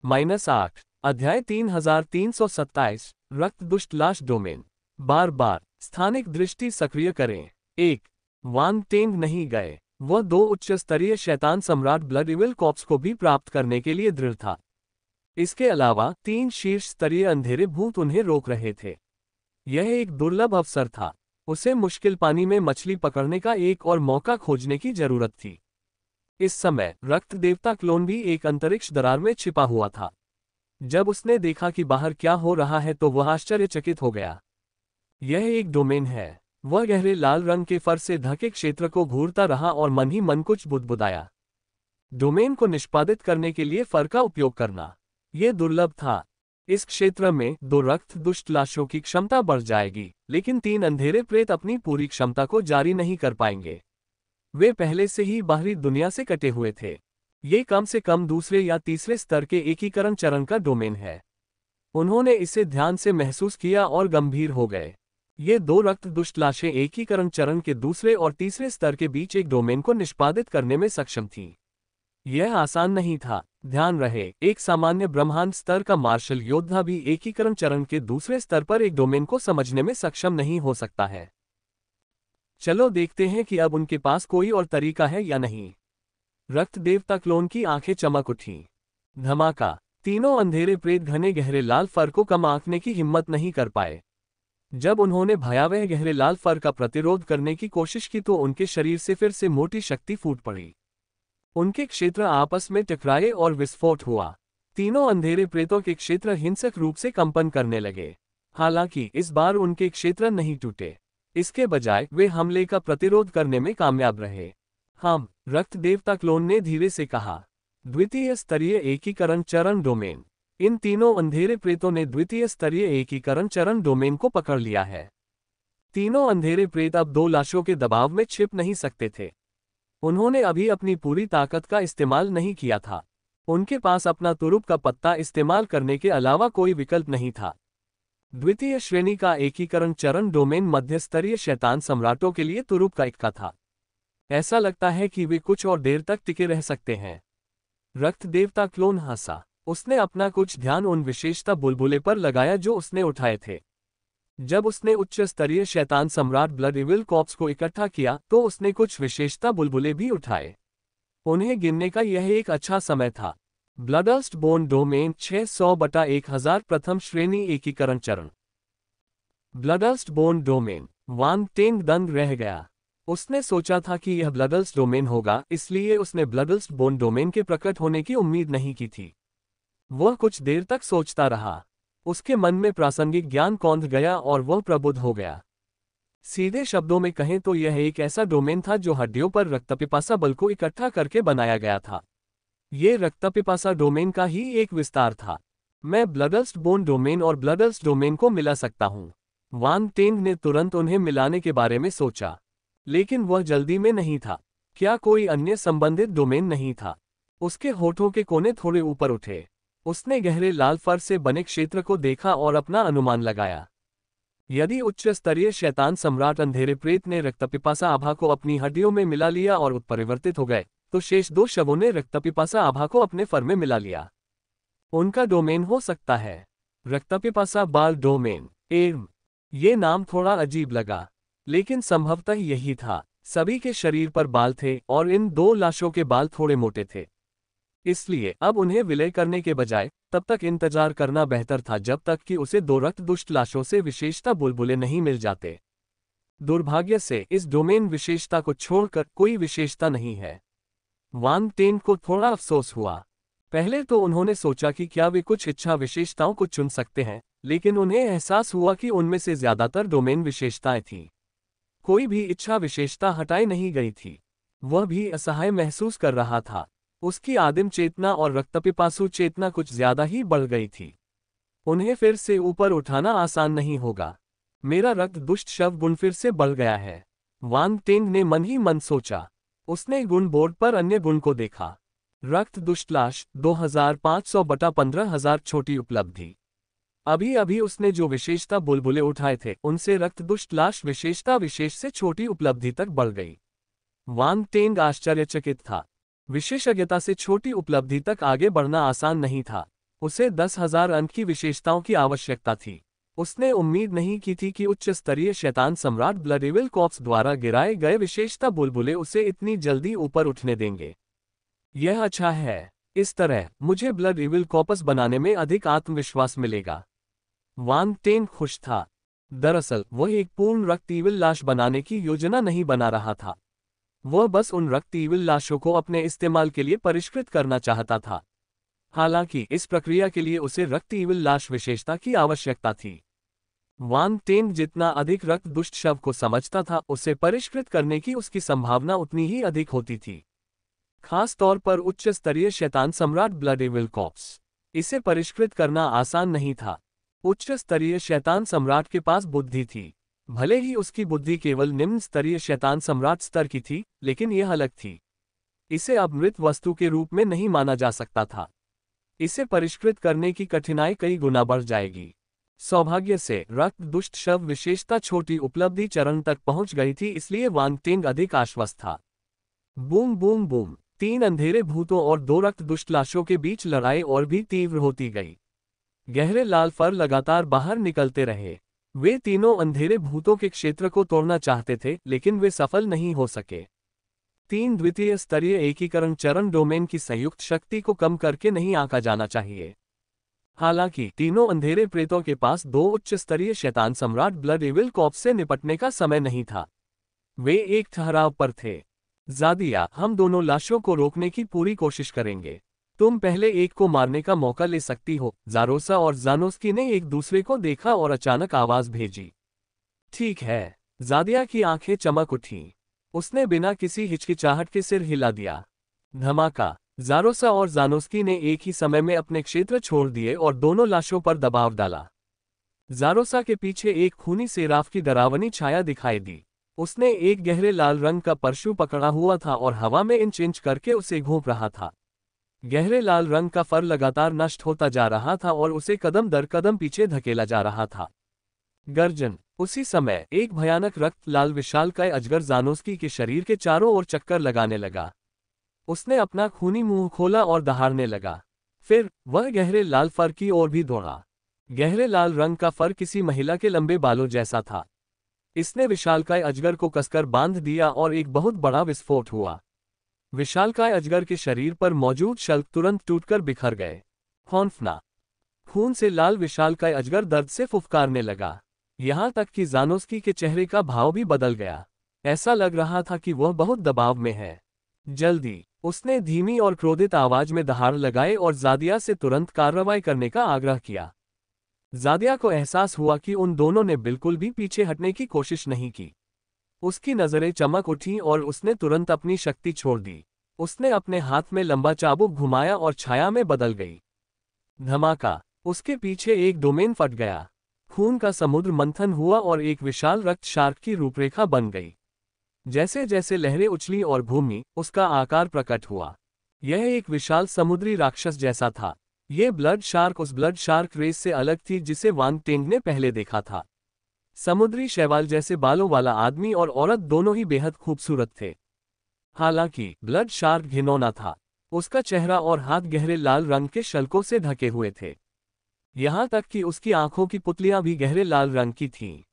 -8 अध्याय 3327 रक्त दुष्ट लाश डोमेन। बार बार स्थानिक दृष्टि सक्रिय करें। 1 वान टेंग नहीं गए। वह 2 उच्च स्तरीय शैतान सम्राट ब्लड इविल कॉप्स को भी प्राप्त करने के लिए दृढ़ था। इसके अलावा 3 शीर्ष स्तरीय अंधेरे भूत उन्हें रोक रहे थे। यह एक दुर्लभ अवसर था। उसे मुश्किल पानी में मछली पकड़ने का एक और मौका खोजने की जरूरत थी। इस समय रक्त देवता क्लोन भी एक अंतरिक्ष दरार में छिपा हुआ था। जब उसने देखा कि बाहर क्या हो रहा है तो वह आश्चर्यचकित हो गया। यह एक डोमेन है। वह गहरे लाल रंग के फर से ढके क्षेत्र को घूरता रहा और मन ही मन कुछ बुदबुदाया। डोमेन को निष्पादित करने के लिए फर का उपयोग करना यह दुर्लभ था। इस क्षेत्र में 2 रक्त दुष्ट लाशों की क्षमता बढ़ जाएगी, लेकिन 3 अंधेरे प्रेत अपनी पूरी क्षमता को जारी नहीं कर पाएंगे। वे पहले से ही बाहरी दुनिया से कटे हुए थे। ये कम से कम दूसरे या तीसरे स्तर के एकीकरण चरण का डोमेन है। उन्होंने इसे ध्यान से महसूस किया और गंभीर हो गए। ये 2 रक्त दुष्ट लाशें एकीकरण चरण के दूसरे और तीसरे स्तर के बीच एक डोमेन को निष्पादित करने में सक्षम थीं। यह आसान नहीं था। ध्यान रहे, एक सामान्य ब्रह्मांड स्तर का मार्शल योद्धा भी एकीकरण चरण के दूसरे स्तर पर एक डोमेन को समझने में सक्षम नहीं हो सकता है। चलो देखते हैं कि अब उनके पास कोई और तरीका है या नहीं। रक्त देवता क्लोन की आंखें चमक उठीं। धमाका। तीनों अंधेरे प्रेत घने गहरे लाल फर को कम आंकने की हिम्मत नहीं कर पाए। जब उन्होंने भयावह गहरे लाल फर का प्रतिरोध करने की कोशिश की तो उनके शरीर से फिर से मोटी शक्ति फूट पड़ी। उनके क्षेत्र आपस में टकराए और विस्फोट हुआ। तीनों अंधेरे प्रेतों के क्षेत्र हिंसक रूप से कंपन करने लगे। हालांकि इस बार उनके क्षेत्र नहीं टूटे। इसके बजाय वे हमले का प्रतिरोध करने में कामयाब रहे। हम रक्त देवता क्लोन ने धीरे से कहा। द्वितीय स्तरीय एकीकरण चरण डोमेन। इन तीनों अंधेरे प्रेतों ने द्वितीय स्तरीय एकीकरण चरण डोमेन को पकड़ लिया है। तीनों अंधेरे प्रेत अब 2 लाशों के दबाव में छिप नहीं सकते थे। उन्होंने अभी अपनी पूरी ताकत का इस्तेमाल नहीं किया था। उनके पास अपना तुरुप का पत्ता इस्तेमाल करने के अलावा कोई विकल्प नहीं था। द्वितीय श्रेणी का एकीकरण चरण डोमेन मध्य स्तरीय शैतान सम्राटों के लिए तुरुप का इक्का था। ऐसा लगता है कि वे कुछ और देर तक टिके रह सकते हैं। रक्त देवता क्लोन हंसा। उसने अपना कुछ ध्यान उन विशेषता बुलबुले पर लगाया जो उसने उठाए थे। जब उसने उच्च स्तरीय शैतान सम्राट ब्लड इविल कॉप्स को इकट्ठा किया तो उसने कुछ विशेषता बुलबुले भी उठाए। उन्हें गिनने का यह एक अच्छा समय था। ब्लडस्ट बोन डोमेन 600/1000 प्रथम श्रेणी एकीकरण चरण। ब्लडस्ट बोन डोमेन। वान टेंग दंग रह गया। उसने सोचा था कि यह ब्लडस्ट डोमेन होगा, इसलिए उसने ब्लडस्ट बोन डोमेन के प्रकट होने की उम्मीद नहीं की थी। वह कुछ देर तक सोचता रहा। उसके मन में प्रासंगिक ज्ञान कौंध गया और वह प्रबुद्ध हो गया। सीधे शब्दों में कहें तो यह एक ऐसा डोमेन था जो हड्डियों पर रक्तपिपासा बल को इकट्ठा करके बनाया गया था। ये रक्तपिपासा डोमेन का ही एक विस्तार था। मैं ब्लडस्ट बोन डोमेन और ब्लडस्ट डोमेन को मिला सकता हूँ। वान टेंग ने तुरंत उन्हें मिलाने के बारे में सोचा, लेकिन वह जल्दी में नहीं था। क्या कोई अन्य संबंधित डोमेन नहीं था? उसके होठों के कोने थोड़े ऊपर उठे। उसने गहरे लाल फर से बने क्षेत्र को देखा और अपना अनुमान लगाया। यदि उच्च स्तरीय शैतान सम्राट अंधेरे प्रेत ने रक्तपिपासा आभा को अपनी हड्डियों में मिला लिया और उत्परिवर्तित हो गए, तो शेष 2 शवों ने रक्तपिपासा आभा को अपने फर में मिला लिया। उनका डोमेन हो सकता है रक्तपिपासा बाल डोमेन। ये नाम थोड़ा अजीब लगा, लेकिन संभवतः यही था। सभी के शरीर पर बाल थे और इन 2 लाशों के बाल थोड़े मोटे थे। इसलिए अब उन्हें विलय करने के बजाय तब तक इंतजार करना बेहतर था जब तक कि उसे 2 रक्त दुष्ट लाशों से विशेषता बुलबुले नहीं मिल जाते। दुर्भाग्य से इस डोमेन विशेषता को छोड़कर कोई विशेषता नहीं है। वान टेंग को थोड़ा अफसोस हुआ। पहले तो उन्होंने सोचा कि क्या वे कुछ इच्छा विशेषताओं को चुन सकते हैं, लेकिन उन्हें एहसास हुआ कि उनमें से ज्यादातर डोमेन विशेषताएं थीं। कोई भी इच्छा विशेषता हटाई नहीं गई थी। वह भी असहाय महसूस कर रहा था। उसकी आदिम चेतना और रक्तपिपासु चेतना कुछ ज्यादा ही बढ़ गई थी। उन्हें फिर से ऊपर उठाना आसान नहीं होगा। मेरा रक्त दुष्ट शव गुण फिर से बढ़ गया है, वान टेंग ने मन ही मन सोचा। उसने गुण बोर्ड पर अन्य गुण को देखा। रक्त दुष्ट लाश 2500/15000 छोटी उपलब्धि। अभी अभी उसने जो विशेषता बुलबुले उठाए थे उनसे रक्त दुष्ट लाश विशेषता विशेष से छोटी उपलब्धि तक बढ़ गई। वान टेंग आश्चर्यचकित था। विशेषज्ञता से छोटी उपलब्धि तक आगे बढ़ना आसान नहीं था। उसे 10,000 अंक की विशेषताओं की आवश्यकता थी। उसने उम्मीद नहीं की थी कि उच्च स्तरीय शैतान सम्राट ब्लड इविल कॉर्प्स द्वारा गिराए गए विशेषता बुलबुले उसे इतनी जल्दी ऊपर उठने देंगे। यह अच्छा है। इस तरह मुझे ब्लड इविल कॉर्प्स बनाने में अधिक आत्मविश्वास मिलेगा। वांग टेंग खुश था। दरअसल वह एक पूर्ण रक्त इविल लाश बनाने की योजना नहीं बना रहा था। वह बस उन रक्त इविल लाशों को अपने इस्तेमाल के लिए परिष्कृत करना चाहता था। हालांकि इस प्रक्रिया के लिए उसे रक्त इविल लाश विशेषता की आवश्यकता थी। वांग टेंग जितना अधिक रक्त दुष्ट शव को समझता था, उसे परिष्कृत करने की उसकी संभावना उतनी ही अधिक होती थी। खास तौर पर उच्च स्तरीय शैतान सम्राट ब्लड इविल कॉर्प्स। इसे परिष्कृत करना आसान नहीं था। उच्च स्तरीय शैतान सम्राट के पास बुद्धि थी। भले ही उसकी बुद्धि केवल निम्न स्तरीय शैतान सम्राट स्तर की थी, लेकिन यह अलग थी। इसे अब मृत वस्तु के रूप में नहीं माना जा सकता था। इसे परिष्कृत करने की कठिनाई कई गुना बढ़ जाएगी। सौभाग्य से रक्त दुष्ट शव विशेषता छोटी उपलब्धि चरण तक पहुंच गई थी, इसलिए वांग टेंग अधिक आश्वस्त था। बूम बूम बूम, 3 अंधेरे भूतों और 2 रक्त दुष्ट लाशों के बीच लड़ाई और भी तीव्र होती गई। गहरे लाल फर लगातार बाहर निकलते रहे। वे तीनों अंधेरे भूतों के क्षेत्र को तोड़ना चाहते थे, लेकिन वे सफल नहीं हो सके। 3 द्वितीय स्तरीय एकीकरण चरण डोमेन की संयुक्त शक्ति को कम करके नहीं आंका जाना चाहिए। हालांकि तीनों अंधेरे प्रेतों के पास 2 उच्च स्तरीय शैतान सम्राट ब्लड इविल कॉर्प्स से निपटने का समय नहीं था। वे एक ठहराव पर थे। ज़ादिया, हम दोनों लाशों को रोकने की पूरी कोशिश करेंगे। तुम पहले एक को मारने का मौका ले सकती हो। ज़ारोसा और ज़ानोस्की ने एक दूसरे को देखा और अचानक आवाज भेजी। ठीक है। ज़ादिया की आंखें चमक उठीं। उसने बिना किसी हिचकिचाहट के सिर हिला दिया। धमाका। ज़ारोसा और ज़ानोस्की ने एक ही समय में अपने क्षेत्र छोड़ दिए और दोनों लाशों पर दबाव डाला। ज़ारोसा के पीछे एक खूनी सेराफ की डरावनी छाया दिखाई दी। उसने एक गहरे लाल रंग का परशु पकड़ा हुआ था और हवा में इंच इंच करके उसे घूम रहा था। गहरे लाल रंग का फर लगातार नष्ट होता जा रहा था और उसे कदम दर कदम पीछे धकेला जा रहा था। गर्जन। उसी समय एक भयानक रक्त लाल विशालकाय अजगर ज़ानोस्की के शरीर के चारों ओर चक्कर लगाने लगा। उसने अपना खूनी मुंह खोला और दहाड़ने लगा। फिर वह गहरे लाल फर की ओर भी दौड़ा। गहरे लाल रंग का फर किसी महिला के लंबे बालों जैसा था। इसने विशालकाय अजगर को कसकर बांध दिया और एक बहुत बड़ा विस्फोट हुआ। विशालकाय अजगर के शरीर पर मौजूद शल्क तुरंत टूटकर बिखर गए। हौंफना। खून से लाल विशालकाय अजगर दर्द से फुफकारने लगा। यहां तक कि ज़ानोस्की के चेहरे का भाव भी बदल गया। ऐसा लग रहा था कि वह बहुत दबाव में है। जल्दी, उसने धीमी और क्रोधित आवाज में दहाड़ लगाए और ज़ादिया से तुरंत कार्रवाई करने का आग्रह किया। ज़ादिया को एहसास हुआ कि उन दोनों ने बिल्कुल भी पीछे हटने की कोशिश नहीं की। उसकी नज़रें चमक उठीं और उसने तुरंत अपनी शक्ति छोड़ दी। उसने अपने हाथ में लंबा चाबुक घुमाया और छाया में बदल गई। धमाका। उसके पीछे एक डोमेन फट गया। खून का समुद्र मंथन हुआ और एक विशाल रक्त शार्क की रूपरेखा बन गई। जैसे जैसे लहरें उछली और घूमी, उसका आकार प्रकट हुआ। यह एक विशाल समुद्री राक्षस जैसा था। यह ब्लड शार्क उस ब्लड शार्क रेस से अलग थी जिसे वांग टेंग ने पहले देखा था। समुद्री शैवाल जैसे बालों वाला आदमी और औरत दोनों ही बेहद खूबसूरत थे। हालांकि ब्लड शार्क घिनौना था। उसका चेहरा और हाथ गहरे लाल रंग के शल्कों से ढके हुए थे। यहां तक कि उसकी आंखों की पुतलियां भी गहरे लाल रंग की थीं।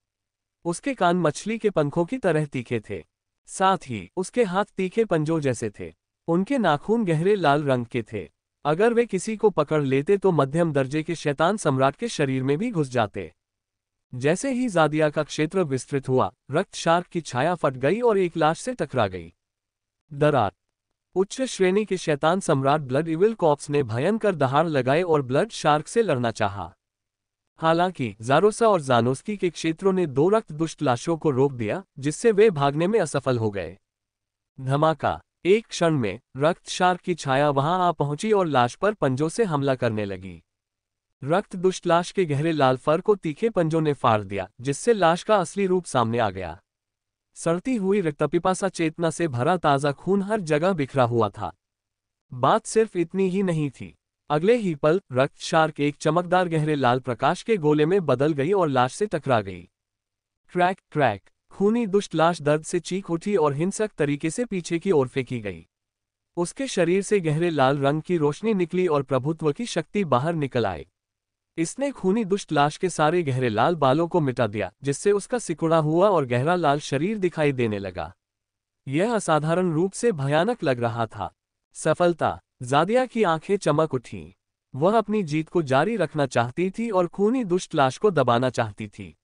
उसके कान मछली के पंखों की तरह तीखे थे। साथ ही उसके हाथ तीखे पंजों जैसे थे। उनके नाखून गहरे लाल रंग के थे। अगर वे किसी को पकड़ लेते तो मध्यम दर्जे के शैतान सम्राट के शरीर में भी घुस जाते। जैसे ही ज़ादिया का क्षेत्र विस्तृत हुआ, रक्त शार्क की छाया फट गई और एक लाश से टकरा गई। दरार। उच्च श्रेणी के शैतान सम्राट ब्लड इविल कॉर्प्स ने भयंकर दहाड़ लगाए और ब्लड शार्क से लड़ना चाहा। हालांकि ज़ारोसा और ज़ानोस्की के क्षेत्रों ने 2 रक्त दुष्ट लाशों को रोक दिया, जिससे वे भागने में असफल हो गए। धमाका। एक क्षण में रक्त शार्क की छाया वहां आ पहुंची और लाश पर पंजों से हमला करने लगी। रक्त दुष्ट लाश के गहरे लाल फर को तीखे पंजों ने फाड़ दिया, जिससे लाश का असली रूप सामने आ गया। सड़ती हुई रक्तपिपासा चेतना से भरा ताज़ा खून हर जगह बिखरा हुआ था। बात सिर्फ इतनी ही नहीं थी। अगले ही पल रक्त शार्क एक चमकदार गहरे लाल प्रकाश के गोले में बदल गई और लाश से टकरा गई। Crack crack. खूनी दुष्ट लाश दर्द से चीख उठी और हिंसक तरीके से पीछे की ओर फेंकी गई। उसके शरीर से गहरे लाल रंग की रोशनी निकली और प्रभुत्व की शक्ति बाहर निकल आई। इसने खूनी दुष्ट लाश के सारे गहरे लाल बालों को मिटा दिया, जिससे उसका सिकुड़ा हुआ और गहरा लाल शरीर दिखाई देने लगा। यह असाधारण रूप से भयानक लग रहा था। सफलता। ज़ादिया की आंखें चमक उठीं। वह अपनी जीत को जारी रखना चाहती थी और खूनी दुष्ट लाश को दबाना चाहती थी।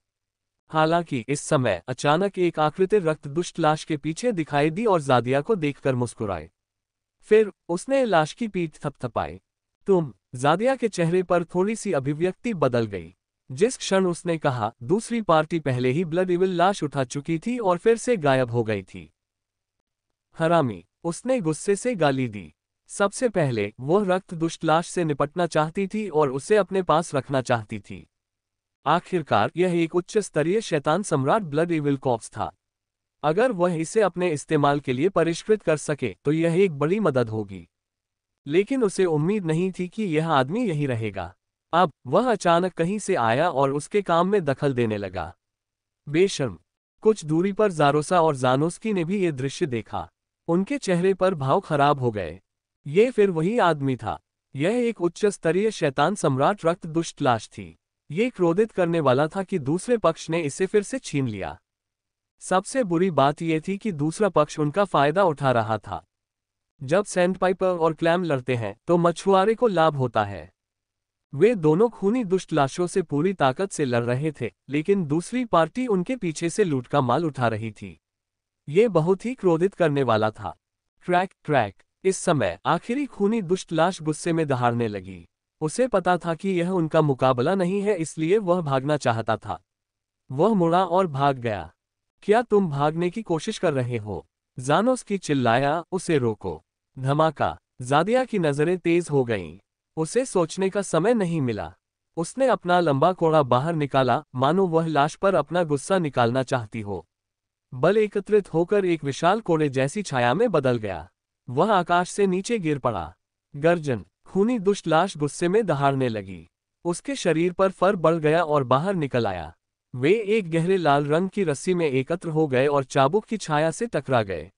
हालांकि इस समय अचानक एक आकृति रक्त दुष्ट लाश के पीछे दिखाई दी और ज़ादिया को देखकर मुस्कुराए। फिर उसने लाश की पीठ थपथपाई। तुम। ज़ादिया के चेहरे पर थोड़ी सी अभिव्यक्ति बदल गई। जिस क्षण उसने कहा, दूसरी पार्टी पहले ही ब्लड इविल लाश उठा चुकी थी और फिर से गायब हो गई थी। हरामी। उसने गुस्से से गाली दी। सबसे पहले वह रक्त दुष्ट लाश से निपटना चाहती थी और उसे अपने पास रखना चाहती थी। आखिरकार यह एक उच्च स्तरीय शैतान सम्राट ब्लड इविल कॉर्प्स था। अगर वह इसे अपने इस्तेमाल के लिए परिष्कृत कर सके तो यह एक बड़ी मदद होगी। लेकिन उसे उम्मीद नहीं थी कि यह आदमी यही रहेगा। अब वह अचानक कहीं से आया और उसके काम में दखल देने लगा। बेशर्म। कुछ दूरी पर ज़ारोसा और ज़ानोस्की ने भी ये दृश्य देखा। उनके चेहरे पर भाव खराब हो गए। ये फिर वही आदमी था। यह एक उच्च स्तरीय शैतान सम्राट रक्त दुष्ट लाश थी। ये क्रोधित करने वाला था कि दूसरे पक्ष ने इसे फिर से छीन लिया। सबसे बुरी बात यह थी कि दूसरा पक्ष उनका फायदा उठा रहा था। जब सैंडपाइपर और क्लैम लड़ते हैं तो मछुआरे को लाभ होता है। वे दोनों खूनी दुष्ट लाशों से पूरी ताकत से लड़ रहे थे, लेकिन दूसरी पार्टी उनके पीछे से लूट का माल उठा रही थी। ये बहुत ही क्रोधित करने वाला था। Crack crack. इस समय आखिरी खूनी दुष्ट लाश गुस्से में दहाड़ने लगी। उसे पता था कि यह उनका मुकाबला नहीं है, इसलिए वह भागना चाहता था। वह मुड़ा और भाग गया। क्या तुम भागने की कोशिश कर रहे हो? ज़ानोस्की चिल्लाया, उसे रोको। धमाका। ज़ादिया की नज़रें तेज हो गईं। उसे सोचने का समय नहीं मिला। उसने अपना लंबा कोड़ा बाहर निकाला, मानो वह लाश पर अपना गुस्सा निकालना चाहती हो। बल एकत्रित होकर एक विशाल कोड़े जैसी छाया में बदल गया। वह आकाश से नीचे गिर पड़ा। गर्जन। खूनी दुष्ट लाश गुस्से में दहाड़ने लगी। उसके शरीर पर फर बढ़ गया और बाहर निकल आया। वे एक गहरे लाल रंग की रस्सी में एकत्र हो गए और चाबुक की छाया से टकरा गए।